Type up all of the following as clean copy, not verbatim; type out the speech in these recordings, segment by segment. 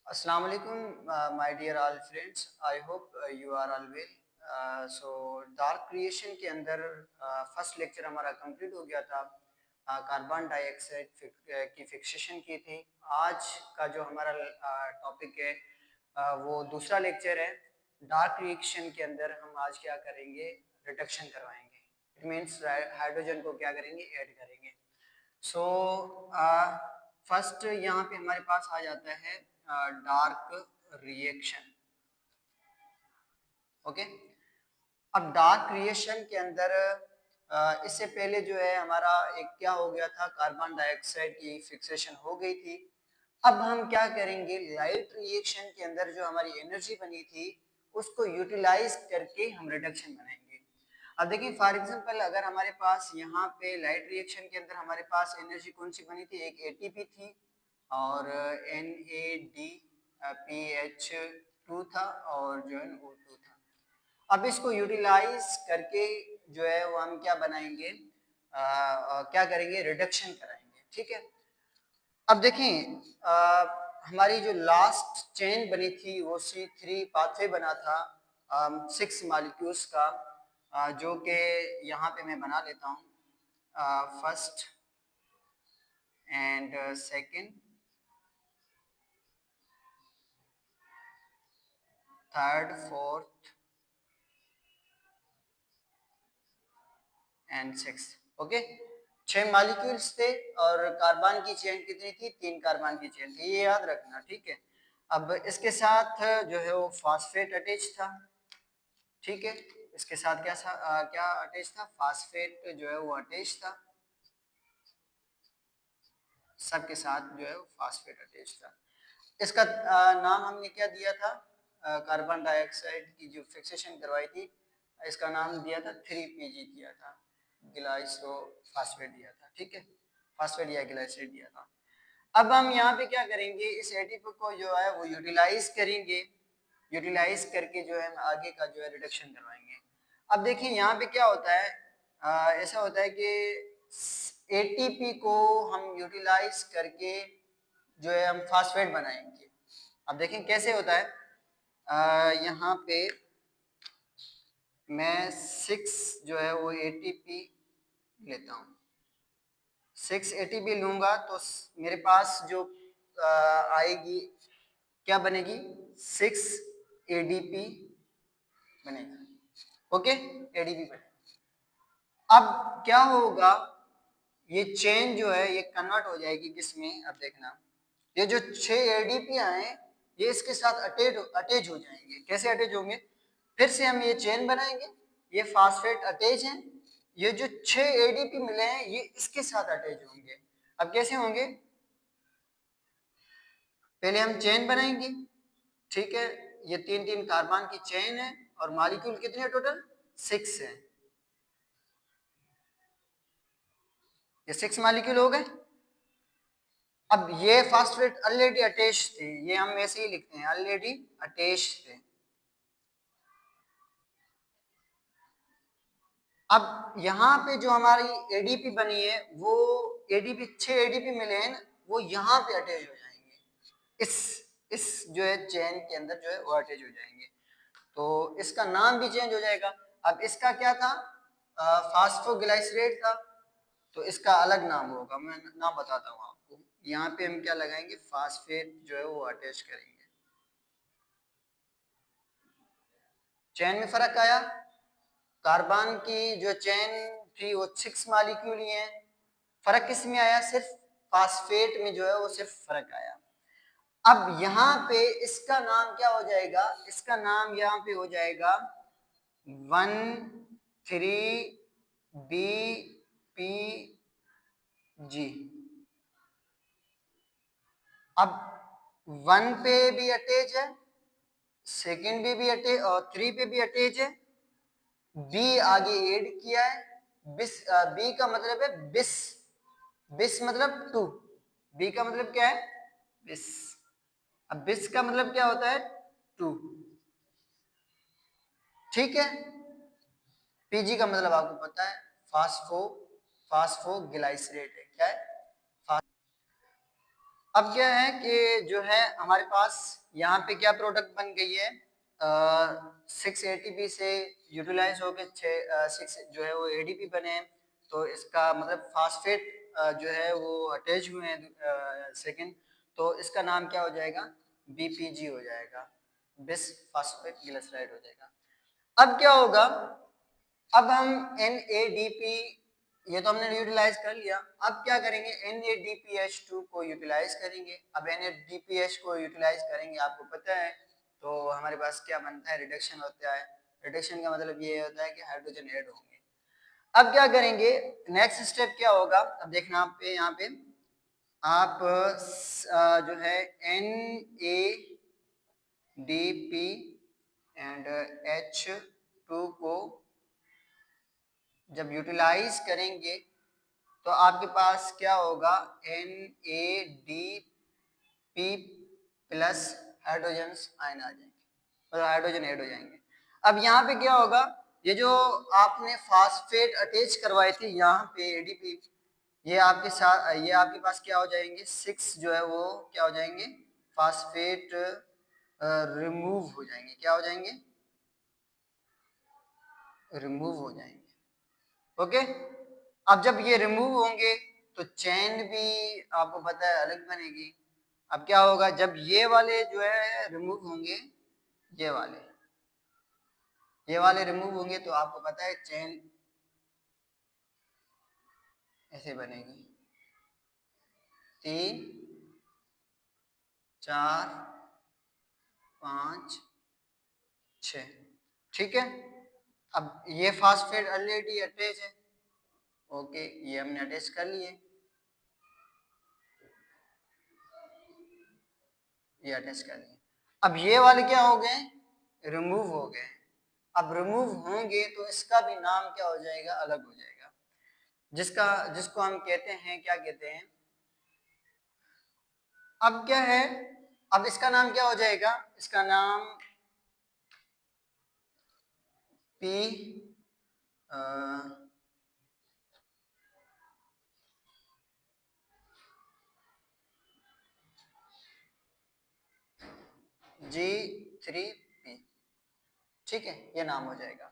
Assalamu alaikum, my dear all friends. I hope you are all well. So dark creation के अंदर first lecture हमारा complete हो गया था। कार्बन डाइऑक्साइड की फिक्सेशन की थी। आज का जो हमारा टॉपिक है वो दूसरा लेक्चर है। डार्क क्रिएशन के अंदर हम आज क्या करेंगे, रिडक्शन करवाएंगे। इट मीन्स हाइड्रोजन को क्या करेंगे, ऐड करेंगे। सो फर्स्ट यहाँ पे हमारे पास आ जाता है डार्क रिएक्शन। ओके, अब डार्क रिएक्शन के अंदर इससे पहले जो है हमारा एक क्या हो गया था, कार्बन डाइऑक्साइड की फिक्सेशन हो गई थी। अब हम क्या करेंगे, लाइट रिएक्शन के अंदर जो हमारी एनर्जी बनी थी उसको यूटिलाइज करके हम रिडक्शन बनाएंगे। अब देखिए फॉर एग्जांपल, अगर हमारे पास यहाँ पे लाइट रिएक्शन के अंदर हमारे पास एनर्जी कौन सी बनी थी, एक एटीपी थी और NADPH2 था और जो है O2 था। अब इसको यूटिलाइज करके जो है वो हम क्या बनाएंगे, क्या करेंगे, रिडक्शन कराएंगे। ठीक है, अब देखें हमारी जो लास्ट चेन बनी थी वो C3 पाथवे बना था 6 मॉलिक्यूल्स का, जो कि यहाँ पे मैं बना लेता हूँ। First and second, third, fourth and six. Okay, 6 molecules थे और कार्बन की चेन कितनी थी, 3 कार्बन की चेन थी, ये याद रखना। ठीक है, अब इसके साथ जो है वो फास्फेट अटैच था। ठीक है, इसके साथ क्या अटैच था, फास्फेट जो है वो अटैच था। सबके साथ जो है वो फास्फेट अटैच था। इसका नाम हमने क्या दिया था, कार्बन डाइऑक्साइड की जो फिक्सेशन करवाई थी इसका नाम दिया था 3PG दिया था, ग्लाइसो फास्फेट दिया था। ठीक है, फास्फेट या ग्लाइसेट दिया था। अब हम यहाँ पे क्या करेंगे, इस एटीपी को जो है वो यूटिलाइज करेंगे। यूटिलाइज करके जो है हम आगे का जो है रिडक्शन करवाएंगे। अब देखिए यहाँ पे क्या होता है, ऐसा होता है कि एटीपी को हम यूटिलाइज करके जो है हम फास्फेट बनाएंगे। अब देखें कैसे होता है, यहाँ पे मैं 6 जो है वो एटीपी लेता हूँ। 6 एटीपी लूंगा तो मेरे पास जो आएगी, क्या बनेगी, 6 एडीपी बनेगा। ओके, एडीपी बनेगा। अब क्या होगा, ये चेन जो है ये कन्वर्ट हो जाएगी किसमें, अब देखना, ये जो 6 एडीपी आए ये इसके साथ अटैच हो जाएंगे। कैसे अटैच होंगे, फिर से हम ये चेन बनाएंगे, ये फास्फेट अटैच है, ये जो 6 एडीपी मिले हैं ये इसके साथ अटैच होंगे। अब कैसे होंगे, पहले हम चेन बनाएंगे। ठीक है, ये 3 कार्बन की चेन है और मॉलिक्यूल कितने हैं टोटल, 6 है। ये 6 मॉलिक्यूल हो गए। अब ये फास्फेट ऑलरेडी अटैच थे, ये हम ऐसे ही लिखते हैं, ऑलरेडी अटैच थे। अब यहाँ पे जो हमारी एडीपी बनी है वो एडीपी 6 एडीपी मिले हैं, वो यहाँ पे अटैच हो जाएंगे। इस जो है चेन के अंदर जो है वो अटैच हो जाएंगे, तो इसका नाम भी चेंज हो जाएगा। अब इसका क्या था, फास्फोग्लाइसरेट था, तो इसका अलग नाम होगा, मैं नाम बताता हूँ आपको। यहाँ पे हम क्या लगाएंगे, फास्फेट जो है वो अटैच करेंगे। चेन में फर्क आया, कार्बन की जो चेन थी वो 6 मॉलिक्यूल ही है, फर्क किस में आया, सिर्फ फास्फेट में जो है वो सिर्फ फर्क आया। अब यहाँ पे इसका नाम क्या हो जाएगा, इसका नाम यहाँ पे हो जाएगा 13BPG। अब 1 पे भी अटैच है, सेकंड पे भी अटैच और 3 पे भी अटैच है, बी आगे ऐड किया है। बिस, बी का मतलब है बिस, बिस मतलब 2, बी का मतलब क्या है, बिस। अब बिस का मतलब क्या होता है, 2। ठीक है, पीजी का मतलब आपको पता है, फास्फो फास्फोग्लाइसरेट है, क्या है। अब क्या है कि जो है हमारे पास यहाँ पे क्या प्रोडक्ट बन गई है, 6 ATP से यूटिलाइज होकर 6 जो है वो ADP बने हैं। तो इसका मतलब फास्फेट जो है वो अटैच हुए हैं सेकेंड, तो इसका नाम क्या हो जाएगा, BPG हो जाएगा, बिस फास्फेट ग्लिसराइड हो जाएगा। अब क्या होगा, अब हम NADP, ये तो हमने यूटिलाइज कर लिया, अब क्या करेंगे, NADPH2 को यूटिलाइज करेंगे। अब NADPH को यूटिलाइज करेंगे, आपको पता है, तो हमारे पास क्या बनता है, रिडक्शन होता है। रिडक्शन का मतलब ये होता है कि हाइड्रोजन ऐड होंगे। अब क्या करेंगे, नेक्स्ट स्टेप क्या होगा, अब देखना आप पे यहाँ पे, आप जो है NADP एंड H2 को जब यूटिलाइज करेंगे तो आपके पास क्या होगा, NADP प्लस हाइड्रोजन आयन आ जाएंगे, मतलब हाइड्रोजन ऐड हो जाएंगे। अब यहाँ पे क्या होगा, ये जो आपने फास्फेट अटैच करवाए थे यहाँ पे ADP, ये आपके साथ, ये आपके पास क्या हो जाएंगे, 6 जो है वो क्या हो जाएंगे, फास्फेट रिमूव हो जाएंगे, क्या हो जाएंगे, रिमूव हो जाएंगे। ओके, अब जब ये रिमूव होंगे तो चेन भी आपको पता है अलग बनेगी। अब क्या होगा, जब ये वाले जो है रिमूव होंगे, ये वाले रिमूव होंगे तो आपको पता है चेन ऐसे बनेगी, 3 4 5 6, ठीक है। अब ये फास्फेट ऑलरेडी अटैच है, ओके, ये हमने अटैच कर लिए, ये अटैच कर लिए। अब ये वाले क्या हो गए, रिमूव हो गए। अब रिमूव होंगे तो इसका भी नाम क्या हो जाएगा, अलग हो जाएगा, जिसको हम कहते हैं, क्या कहते हैं, अब क्या है, अब इसका नाम क्या हो जाएगा, इसका नाम P G3P, ठीक है, ये नाम हो जाएगा।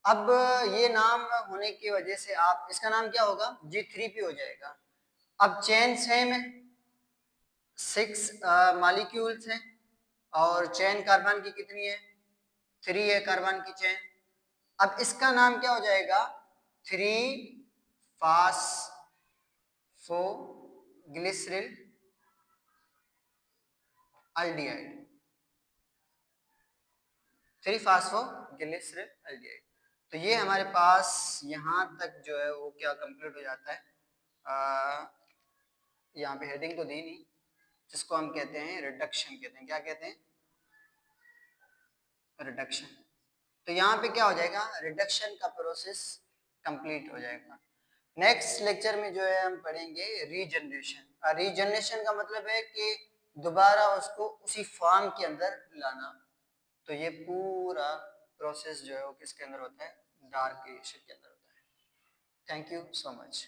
अब ये नाम होने की वजह से आप, इसका नाम क्या होगा, G3P हो जाएगा। अब चेन सेम है, 6 मॉलिक्यूल्स हैं, और चेन कार्बन की कितनी है, 3 है कार्बन की चेन। अब इसका नाम क्या हो जाएगा, 3-फास्फोग्लिसरल अल्डिहाइड, 3-फास्फोग्लिसरल अल्डिहाइड। तो ये हमारे पास यहाँ तक जो है वो क्या कंप्लीट हो जाता है। यहाँ पे हेडिंग तो दी नहीं, जिसको हम कहते हैं रिडक्शन कहते हैं, क्या कहते हैं, रिडक्शन। तो यहाँ पे क्या हो जाएगा, रिडक्शन का प्रोसेस कंप्लीट हो जाएगा। नेक्स्ट लेक्चर में जो है हम पढ़ेंगे रीजनरेशन। रीजनरेशन का मतलब है कि दोबारा उसको उसी फॉर्म के अंदर लाना। तो ये पूरा प्रोसेस जो है वो किसके अंदर होता है, डार्क एशिया के अंदर होता है। Thank you so much.